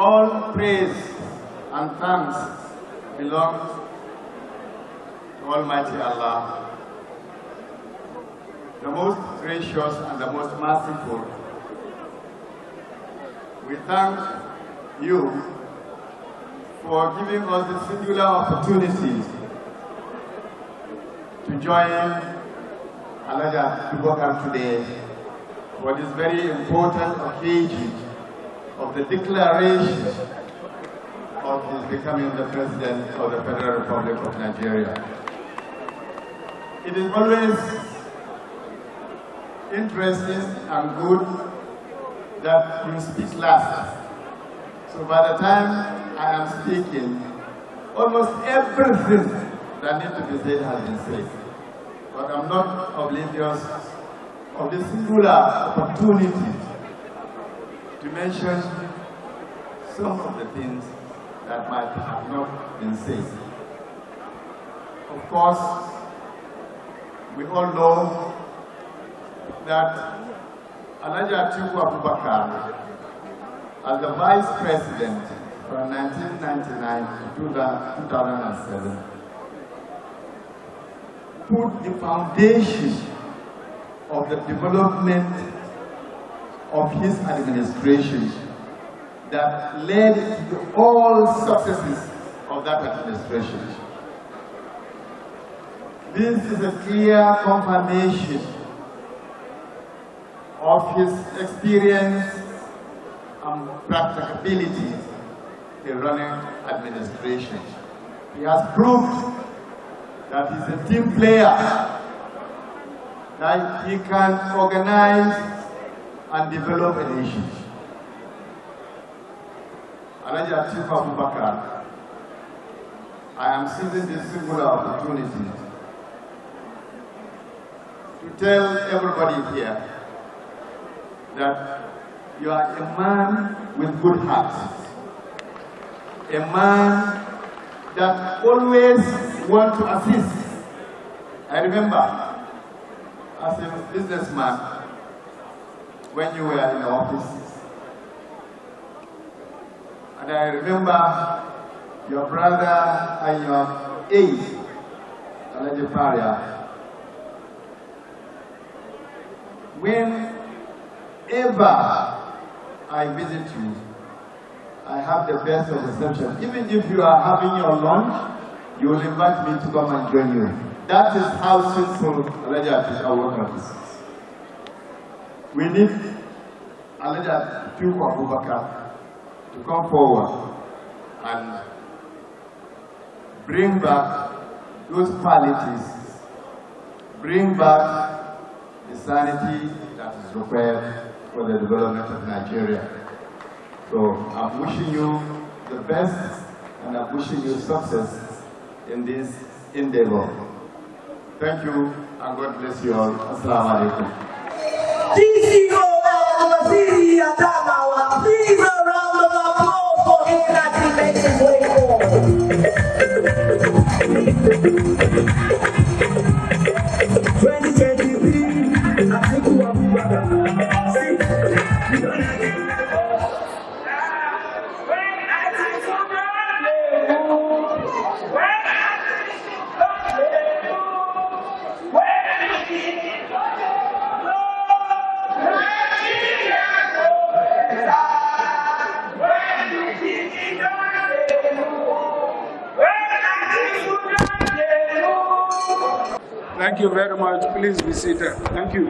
All praise and thanks belong to Almighty Allah, the most gracious and the most merciful. We thank you for giving us the singular opportunity to join Atiku Abubakar today for this very important occasion of the declaration of his becoming the President of the Federal Republic of Nigeria. It is always interesting and good that you speak last. So by the time I am speaking, almost everything that needs to be said has been said. But I'm not oblivious of the singular opportunity to mention some of the things that might have not been said. Of course, we all know that Atiku Abubakar, as the Vice President from 1999 to 2007, put the foundation of the development of his administration that led to all successes of that administration. This is a clear confirmation of his experience and practicability in running administration. He has proved that he's a team player, that he can organize and develop a nation. Atiku Abubakar, I am seizing this singular opportunity to tell everybody here that you are a man with good heart, a man that always wants to assist. I remember as a businessman, when you were in the office, and I remember your brother and your aide, Alhaji Paria, whenever I visit you, I have the best of reception. Even if you are having your lunch, you will invite me to come and join you. That is how simple Atiku Abubakar is. We need Atiku Abubakar to come forward and bring back those qualities, bring back the sanity that is required for the development of Nigeria. So I'm wishing you the best and I'm wishing you success in this endeavor. Thank you and God bless you all. Assalamu alaikum. Please a round of applause for him as he makes his way forward. 2023, Atiku Abubakar. Thank you very much. Please be seated. Thank you.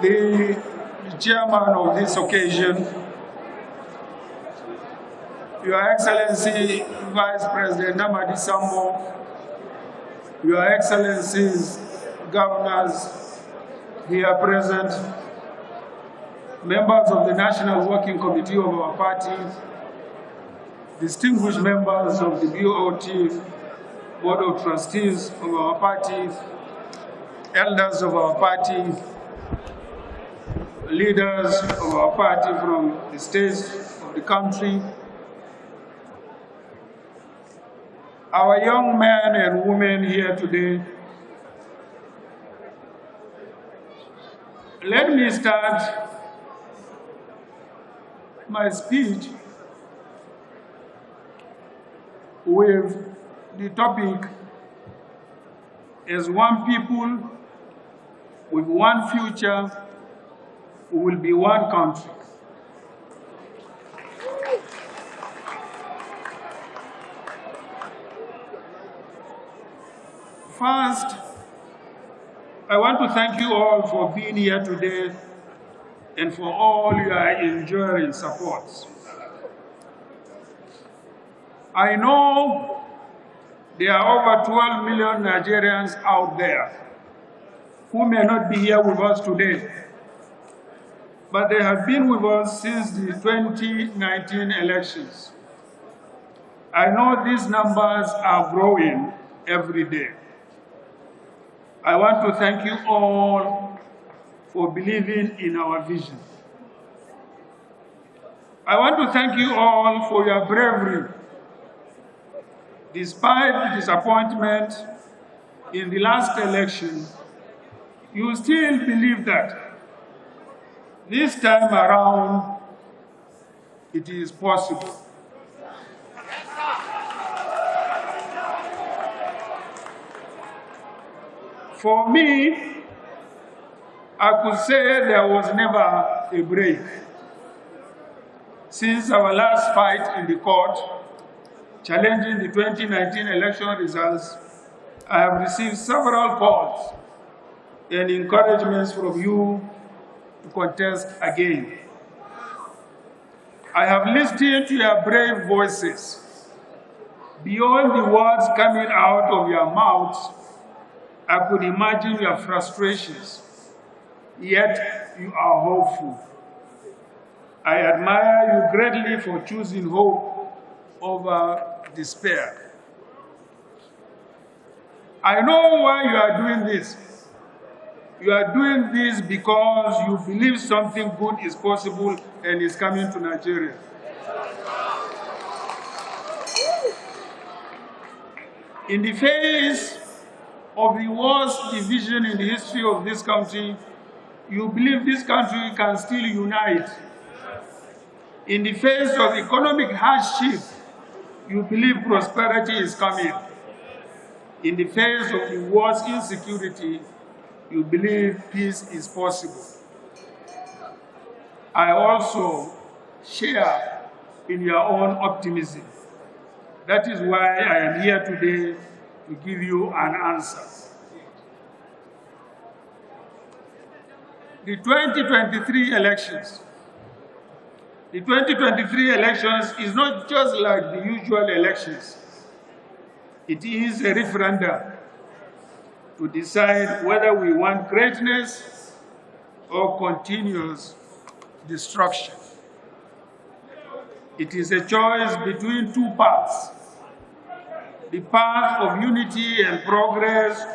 The chairman of this occasion, Your Excellency Vice President Namadi Sambo, Your Excellencies, Governors here present, members of the National Working Committee of our party, distinguished members of the BOT Board of Trustees of our party, elders of our party, leaders of our party from the states of the country, our young men and women here today. Let me start my speech with the topic as one people with one future, we will be one country. First, I want to thank you all for being here today and for all your enduring support. I know there are over 12 million Nigerians out there who may not be here with us today, but they have been with us since the 2019 elections. I know these numbers are growing every day. I want to thank you all for believing in our vision. I want to thank you all for your bravery. Despite the disappointment in the last election, you still believe that this time around it is possible. For me, I could say there was never a break. Since our last fight in the court, challenging the 2019 election results, I have received several calls and encouragements from you to contest again. I have listened to your brave voices. Beyond the words coming out of your mouths, I could imagine your frustrations, yet you are hopeful. I admire you greatly for choosing hope over despair. I know why you are doing this. You are doing this because you believe something good is possible and is coming to Nigeria. In the face of the worst division in the history of this country, you believe this country can still unite. In the face of economic hardship, you believe prosperity is coming. In the face of the worst insecurity, you believe peace is possible. I also share in your own optimism. That is why I am here today to give you an answer. The 2023 elections. The 2023 elections is not just like the usual elections. It is a referendum to decide whether we want greatness or continuous destruction. It is a choice between two paths: the path of unity and progress,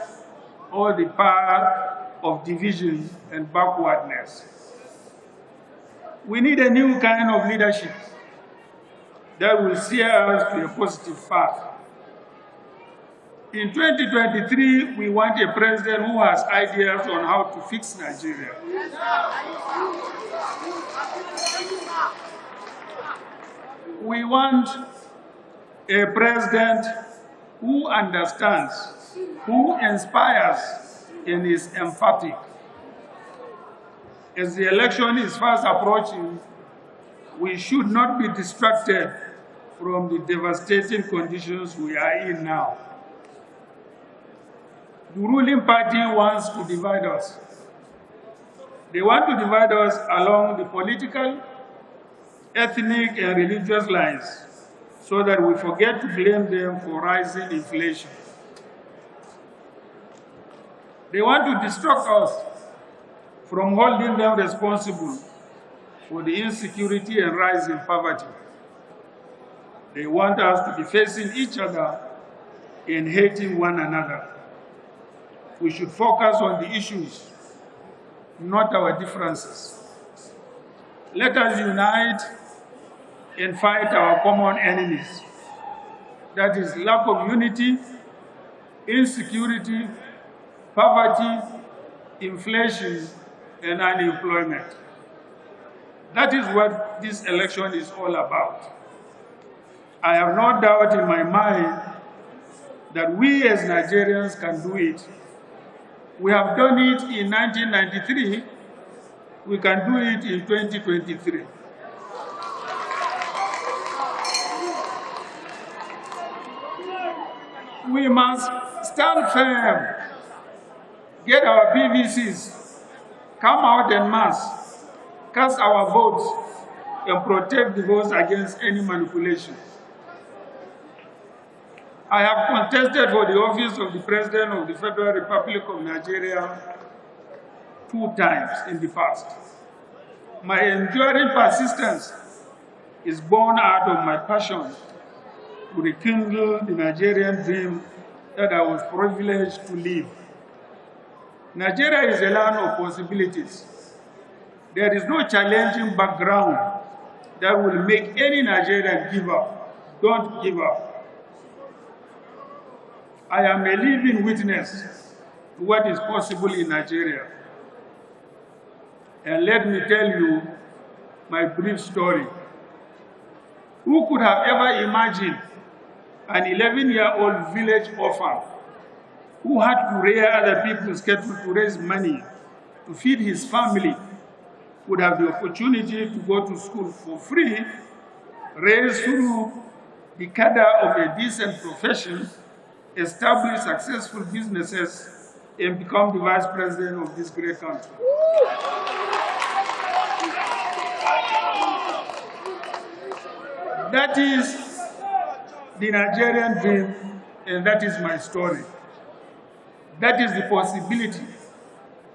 or the path of division and backwardness. We need a new kind of leadership that will steer us to a positive path. In 2023, we want a president who has ideas on how to fix Nigeria. We want a president who understands, who inspires, and is empathic. As the election is fast approaching, we should not be distracted from the devastating conditions we are in now. The ruling party wants to divide us. They want to divide us along the political, ethnic, and religious lines so that we forget to blame them for rising inflation. They want to distract us from holding them responsible for the insecurity and rise in poverty. They want us to be facing each other and hating one another. We should focus on the issues, not our differences. Let us unite and fight our common enemies. That is lack of unity, insecurity, poverty, inflation, and unemployment. That is what this election is all about. I have no doubt in my mind that we as Nigerians can do it. We have done it in 1993, we can do it in 2023. We must stand firm, get our PVCs, come out en masse, cast our votes, and protect the votes against any manipulation. I have contested for the office of the President of the Federal Republic of Nigeria 2 times in the past. My enduring persistence is born out of my passion to rekindle the Nigerian dream that I was privileged to live. Nigeria is a land of possibilities. There is no challenging background that will make any Nigerian give up. Don't give up. I am a living witness to what is possible in Nigeria. And let me tell you my brief story. Who could have ever imagined an 11-year-old village orphan who had to rear other people's cattle to raise money to feed his family would have the opportunity to go to school for free, raise through the cadre of a decent profession, establish successful businesses, and become the Vice President of this great country. That is the Nigerian dream, and that is my story. That is the possibility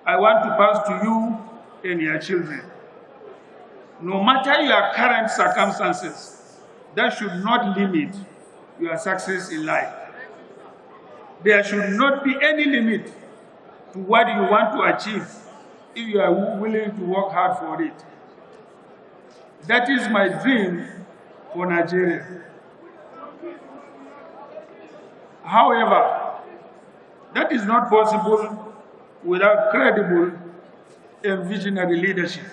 I want to pass to you and your children. No matter your current circumstances, that should not limit your success in life. There should not be any limit to what you want to achieve if you are willing to work hard for it. That is my dream for Nigeria. However, that is not possible without credible and visionary leadership.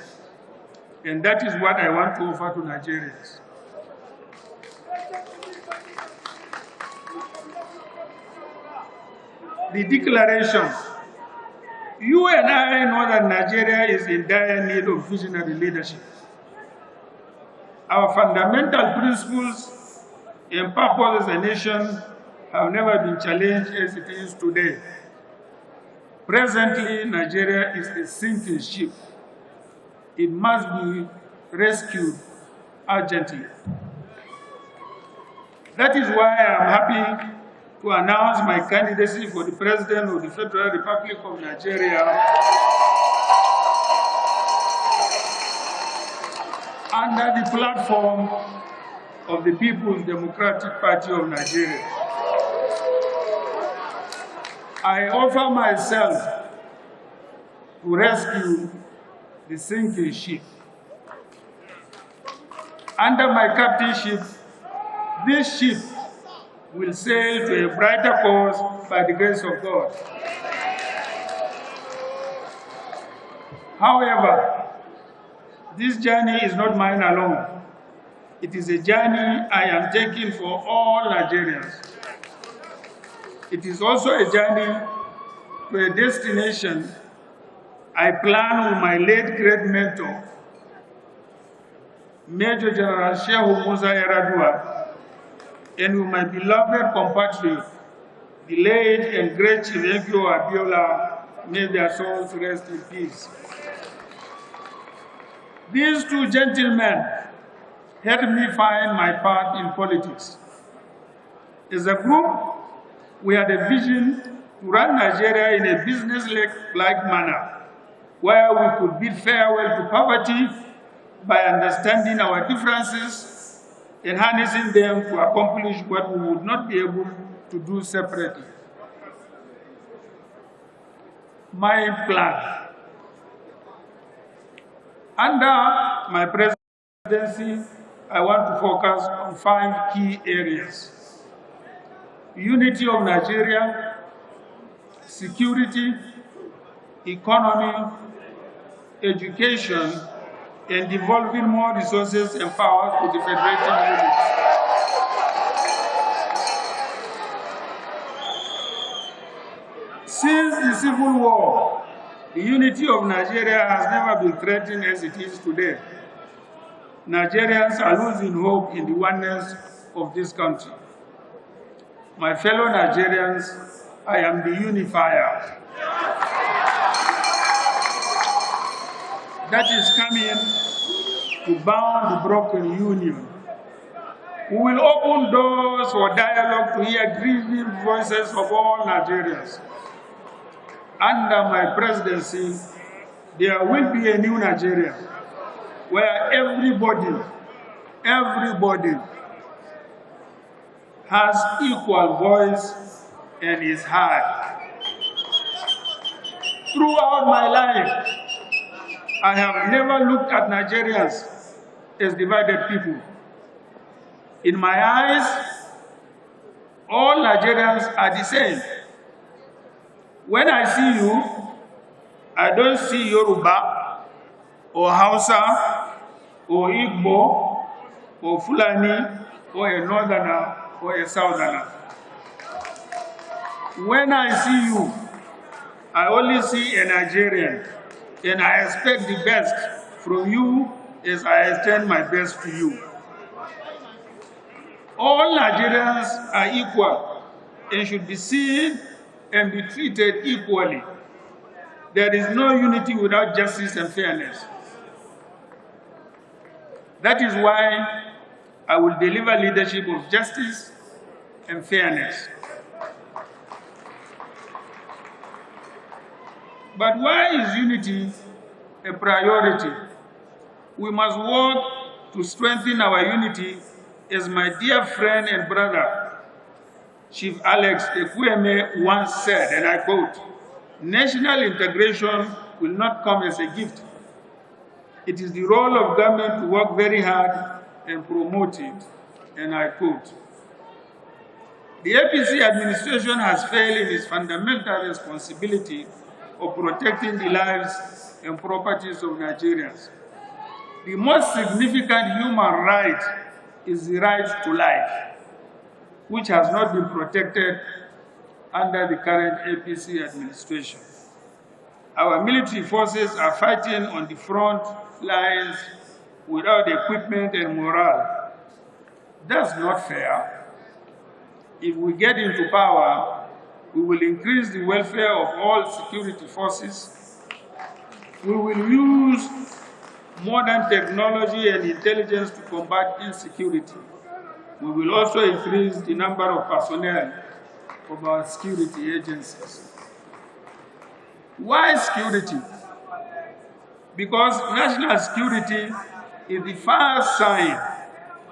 And that is what I want to offer to Nigerians. The declaration. You and I know that Nigeria is in dire need of visionary leadership. Our fundamental principles and purpose as a nation have never been challenged as it is today. Presently, Nigeria is a sinking ship. It must be rescued urgently. That is why I am happy to announce my candidacy for the President of the Federal Republic of Nigeria under the platform of the People's Democratic Party of Nigeria. I offer myself to rescue the sinking ship. Under my captainship, this ship will sail to a brighter course by the grace of God. However, this journey is not mine alone. It is a journey I am taking for all Nigerians. It is also a journey to a destination I plan with my late great mentor, Major General Shehu Musa Yaradua, and with my beloved compatriot, the late and great Chief Ekyo Abiola, may their souls rest in peace. These 2 gentlemen helped me find my path in politics. As a group, we had a vision to run Nigeria in a business-like manner, where we could bid farewell to poverty by understanding our differences and harnessing them to accomplish what we would not be able to do separately. My plan. Under my presidency, I want to focus on 5 key areas: unity of Nigeria, security, economy, education, and devolving more resources and powers to the federating units. Since the Civil War, the unity of Nigeria has never been threatened as it is today. Nigerians are losing hope in the oneness of this country. My fellow Nigerians, I am the unifier that is coming to bound the broken union. We will open doors for dialogue to hear grieving voices of all Nigerians. Under my presidency, there will be a new Nigeria where everybody has equal voice and is heard. Throughout my life, I have never looked at Nigerians as divided people. In my eyes, all Nigerians are the same. When I see you, I don't see Yoruba, or Hausa, or Igbo, or Fulani, or a Northerner, or a Southerner. When I see you, I only see a Nigerian, and I expect the best from you as I extend my best to you. All Nigerians are equal and should be seen and be treated equally. There is no unity without justice and fairness. That is why I will deliver leadership of justice and fairness. But why is unity a priority? We must work to strengthen our unity, as my dear friend and brother, Chief Alex Ekwueme once said, and I quote, "National integration will not come as a gift. It is the role of government to work very hard and promote it," and I quote. The APC administration has failed in its fundamental responsibility of protecting the lives and properties of Nigerians. The most significant human right is the right to life, which has not been protected under the current APC administration. Our military forces are fighting on the front lines without equipment and morale. That's not fair. If we get into power, we will increase the welfare of all security forces. We will use modern technology and intelligence to combat insecurity. We will also increase the number of personnel of our security agencies. Why security? Because national security is the first sign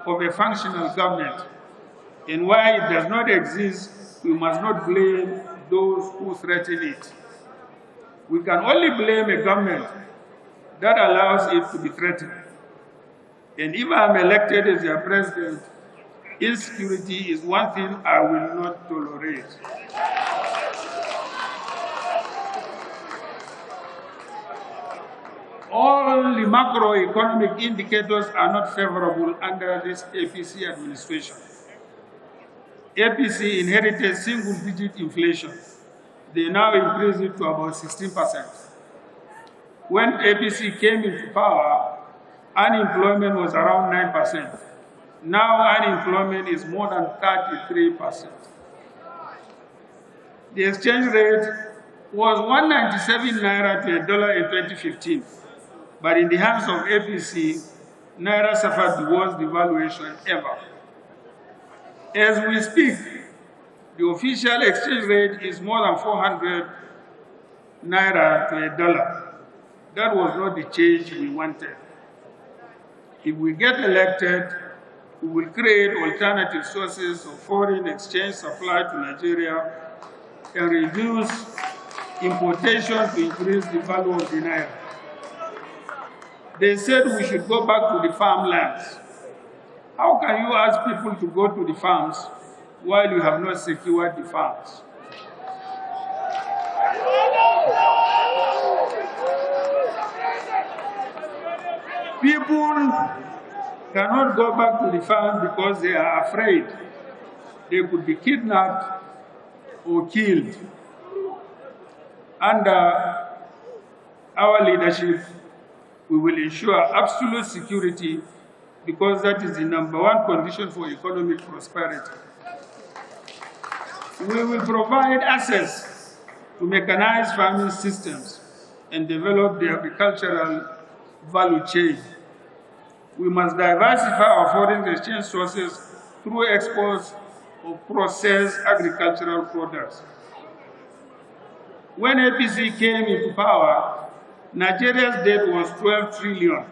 of a functional government. And why it does not exist, we must not blame those who threaten it. We can only blame a government that allows it to be threatened. And if I am elected as their president, insecurity is one thing I will not tolerate. All the macroeconomic indicators are not favorable under this APC administration. APC inherited single-digit inflation. They now increase it to about 16%. When APC came into power, unemployment was around 9%. Now unemployment is more than 33%. The exchange rate was 197 naira to a dollar in 2015. But in the hands of APC, naira suffered the worst devaluation ever. As we speak, the official exchange rate is more than 400 naira to a dollar. That was not the change we wanted. If we get elected, We will create alternative sources of foreign exchange supply to Nigeria and reduce importation to increase the value of the naira. They said we should go back to the farmlands. How can you ask people to go to the farms while you have not secured the farms? People cannot go back to the farm because they are afraid they could be kidnapped or killed. Under our leadership, we will ensure absolute security because that is the #1 condition for economic prosperity. We will provide access to mechanized farming systems and develop the agricultural value chain. We must diversify our foreign exchange sources through exports of processed agricultural products. When APC came into power, Nigeria's debt was 12 trillion,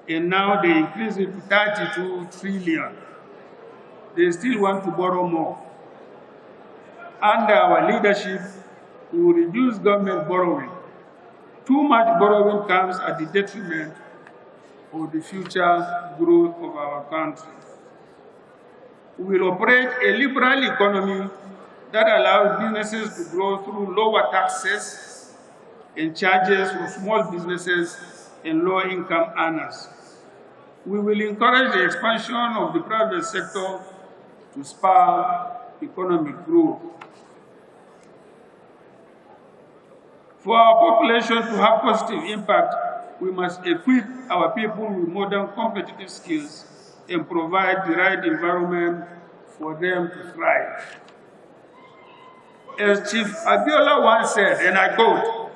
and now they increased it to 32 trillion. They still want to borrow more. Under our leadership, we will reduce government borrowing. Too much borrowing comes at the detriment of the future growth of our country. We will operate a liberal economy that allows businesses to grow through lower taxes and charges for small businesses and low-income earners. We will encourage the expansion of the private sector to spur economic growth. For our population to have positive impact, we must equip our people with modern competitive skills and provide the right environment for them to thrive. As Chief Abiola once said, and I quote,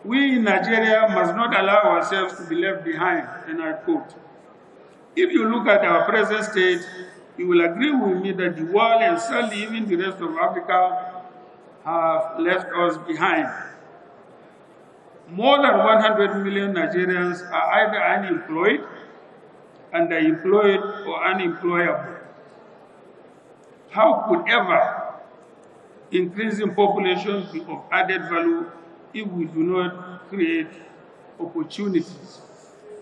"We in Nigeria must not allow ourselves to be left behind," and I quote. If you look at our present state, you will agree with me that the world and certainly even the rest of Africa have left us behind. More than 100 million Nigerians are either unemployed, underemployed, or unemployable. How could ever increasing population be of added value if we do not create opportunities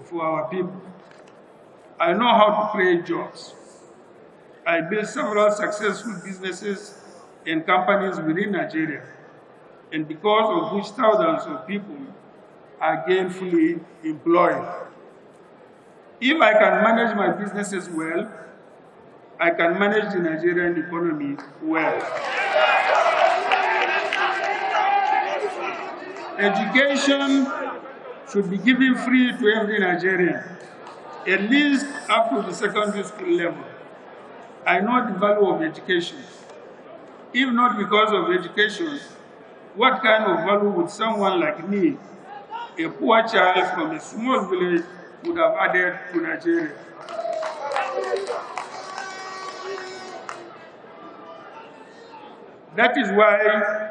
for our people? I know how to create jobs. I built several successful businesses and companies within Nigeria, and because of which thousands of people are gainfully employed. If I can manage my businesses well, I can manage the Nigerian economy well. Education should be given free to every Nigerian, at least up to the secondary school level. I know the value of education. If not because of education, what kind of value would someone like me, a poor child from a small village, would have added to Nigeria? That is why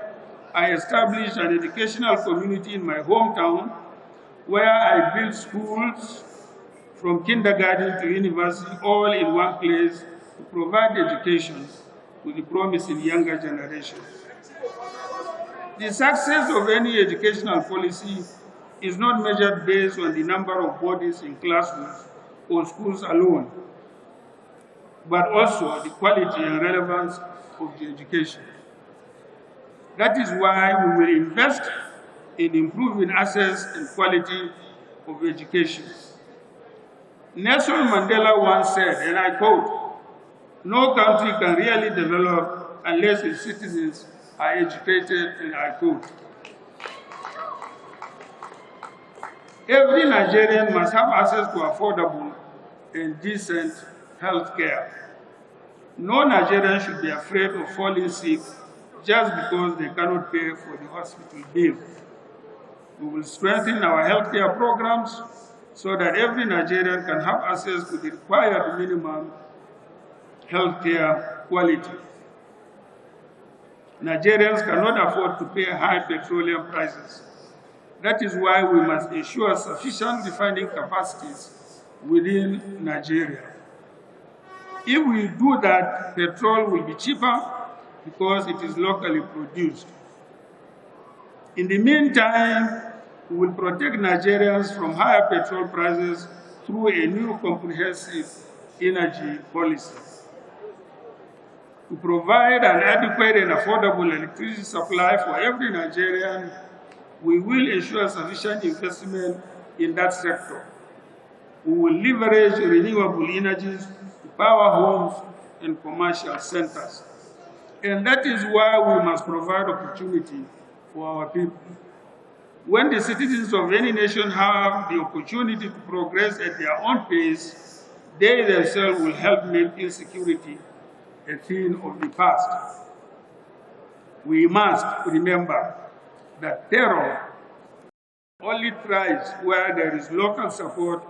I established an educational community in my hometown where I built schools from kindergarten to university all in one place to provide education with the promising younger generation. The success of any educational policy is not measured based on the number of bodies in classrooms or schools alone, but also the quality and relevance of the education. That is why we will invest in improving access and quality of education. Nelson Mandela once said, and I quote, "No country can really develop unless its citizens are educated," and I quote. Every Nigerian must have access to affordable and decent health care. No Nigerian should be afraid of falling sick just because they cannot pay for the hospital bill. We will strengthen our healthcare programs so that every Nigerian can have access to the required minimum healthcare quality. Nigerians cannot afford to pay high petroleum prices. That is why we must ensure sufficient refining capacities within Nigeria. If we do that, petrol will be cheaper because it is locally produced. In the meantime, we will protect Nigerians from higher petrol prices through a new comprehensive energy policy. To provide an adequate and affordable electricity supply for every Nigerian, we will ensure sufficient investment in that sector. We will leverage renewable energies to power homes and commercial centers. And that is why we must provide opportunity for our people. When the citizens of any nation have the opportunity to progress at their own pace, they themselves will help make insecurity a thing of the past. We must remember that terror only thrives where there is local support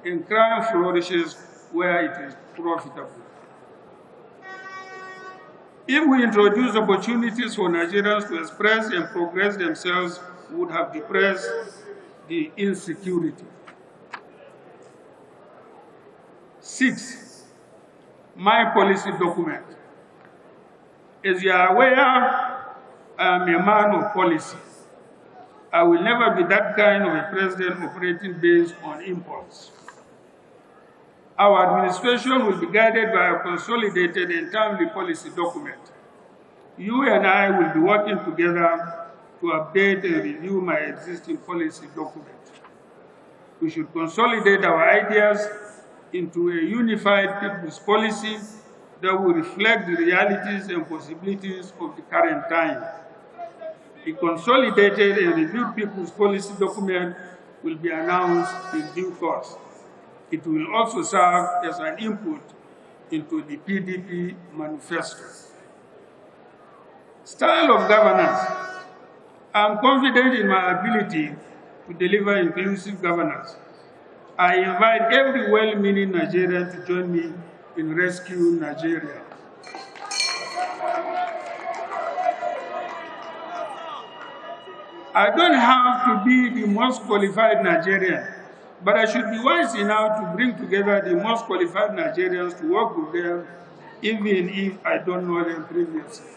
and crime flourishes where it is profitable. If we introduce opportunities for Nigerians to express and progress themselves, we would have depressed the insecurity. 6, my policy document. As you are aware, I am a man of policy. I will never be that kind of a president operating based on impulse. Our administration will be guided by a consolidated and timely policy document. You and I will be working together to update and review my existing policy document. We should consolidate our ideas into a unified people's policy that will reflect the realities and possibilities of the current time. A consolidated and reviewed people's policy document will be announced in due course. It will also serve as an input into the PDP manifesto. Style of governance. I am confident in my ability to deliver inclusive governance. I invite every well-meaning Nigerian to join me in rescuing Nigeria. I don't have to be the most qualified Nigerian, but I should be wise enough to bring together the most qualified Nigerians to work with them, even if I don't know them previously.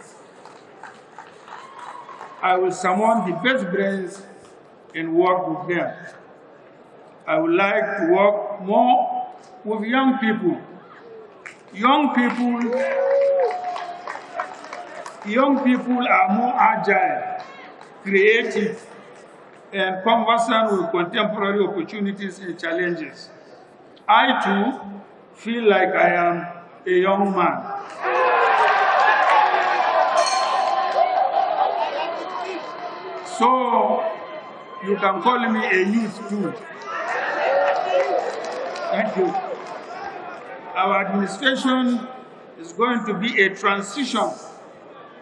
I will summon the best brains and work with them. I would like to work more with young people. Young people are more agile, creative, and conversant with contemporary opportunities and challenges. I too feel like I am a young man. So you can call me a youth too. Thank you. Our administration is going to be a transition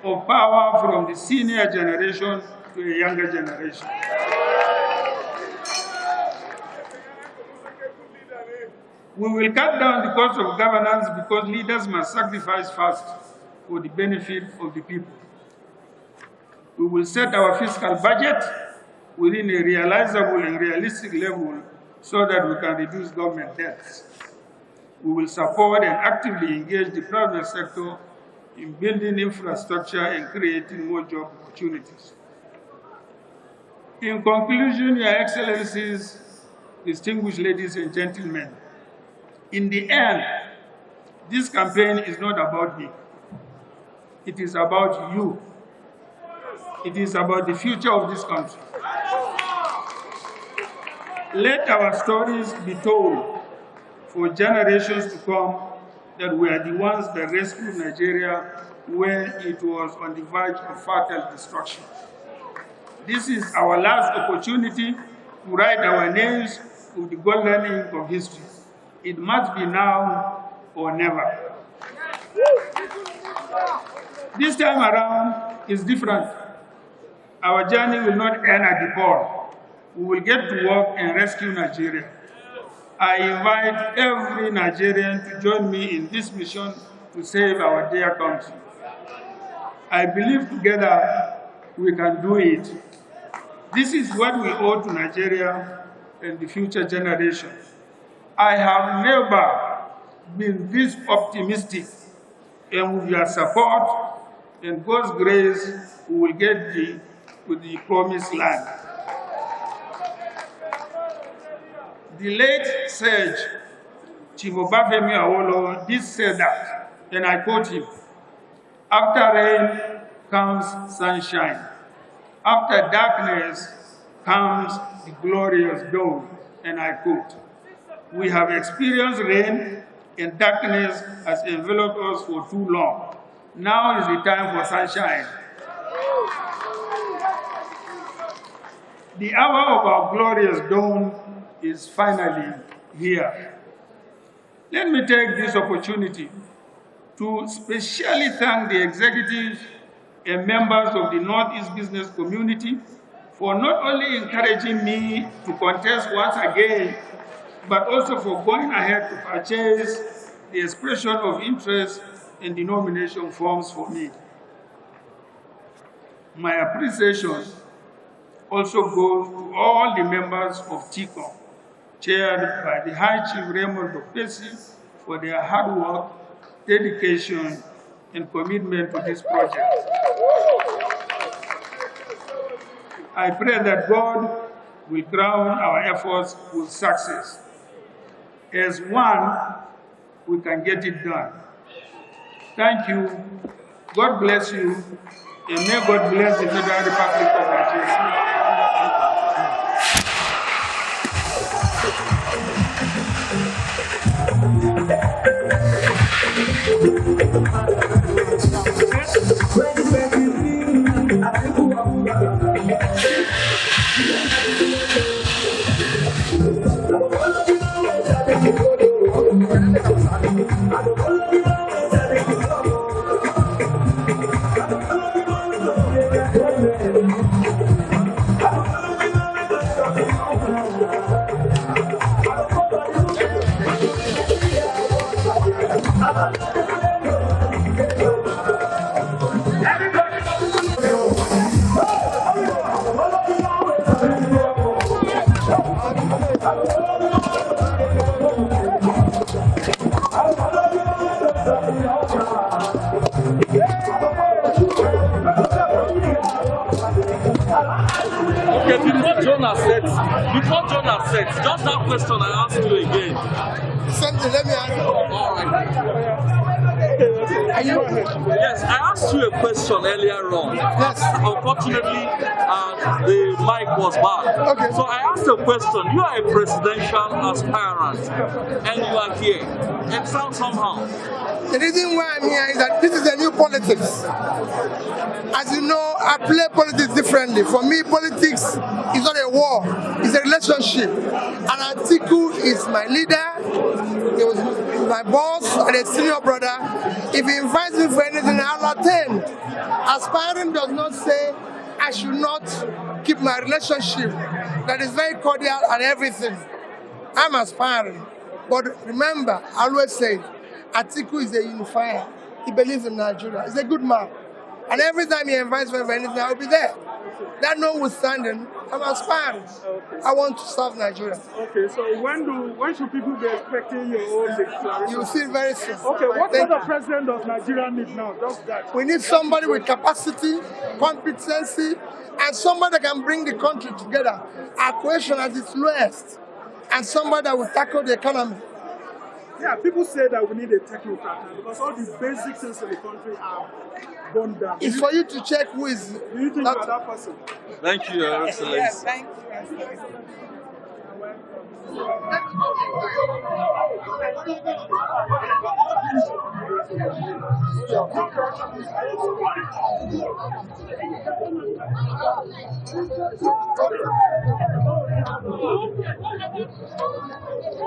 of power from the senior generation to a younger generation. We will cut down the cost of governance because leaders must sacrifice first for the benefit of the people. We will set our fiscal budget within a realizable and realistic level so that we can reduce government debts. We will support and actively engage the private sector in building infrastructure and creating more job opportunities. In conclusion, Your Excellencies, distinguished ladies and gentlemen, in the end, this campaign is not about me. It is about you. It is about the future of this country. Let our stories be told for generations to come that we are the ones that rescued Nigeria when it was on the verge of fatal destruction. This is our last opportunity to write our names with the golden ink of history. It must be now or never. This time around is different. Our journey will not end at the port. We will get to work and rescue Nigeria. I invite every Nigerian to join me in this mission to save our dear country. I believe together we can do it. This is what we owe to Nigeria and the future generations. I have never been this optimistic, and with your support and God's grace, we will get to the promised land. The late sage, Chief Obafemi Awolowo, did say that, and I quote him, "After rain comes sunshine. After darkness comes the glorious dawn," and I quote. We have experienced rain and darkness has enveloped us for too long. Now is the time for sunshine. The hour of our glorious dawn is finally here. Let me take this opportunity to specially thank the executives and members of the Northeast business community for not only encouraging me to contest once again, but also for going ahead to purchase the expression of interest in the nomination forms for me. My appreciation also goes to all the members of TICOM, chaired by the High Chief Raymond Dokpesi, for their hard work, dedication, and commitment to this project. I pray that God will crown our efforts with success. As one, we can get it done. Thank you. God bless you, and may God bless the Federal Republic of Nigeria. President Atiku Abubakar. Okay, before Jonah sets, just that question I asked you again. Something, let me ask you. All right. Yes, I asked you a question earlier on. Yes. Unfortunately, the mic was bad. Okay. So I asked a question. You are a presidential aspirant, and you are here. It sounds somehow. The reason why I'm here is that this is a new politics. As you know, I play politics differently. For me, politics is not a war, it's a relationship. And Atiku is my leader, he was my boss and a senior brother. If he invites me for anything, I'll attend. Aspiring does not say I should not keep my relationship that is very cordial and everything. I'm aspiring. But remember, I always say, Atiku is a unifier. He believes in Nigeria. He's a good man. And every time he invites me for anything, I will be there. That notwithstanding, I'm aspiring. Okay. I want to serve Nigeria. Okay, so when should people be expecting your own declaration? You will see it very soon. Okay, what Thank kind of you. president does Nigeria need now? Just that. We need somebody with capacity, competency, and somebody that can bring the country together. Our cohesion at its lowest. And somebody that will tackle the economy. Yeah, people say that we need a technocrat because all the basic things in the country are gone down. It's for you to check who is. Do you think you are that person? Thank you, Your Excellency. Thank you, Excellency.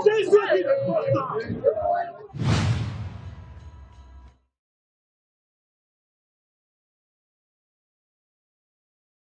This will be the first time.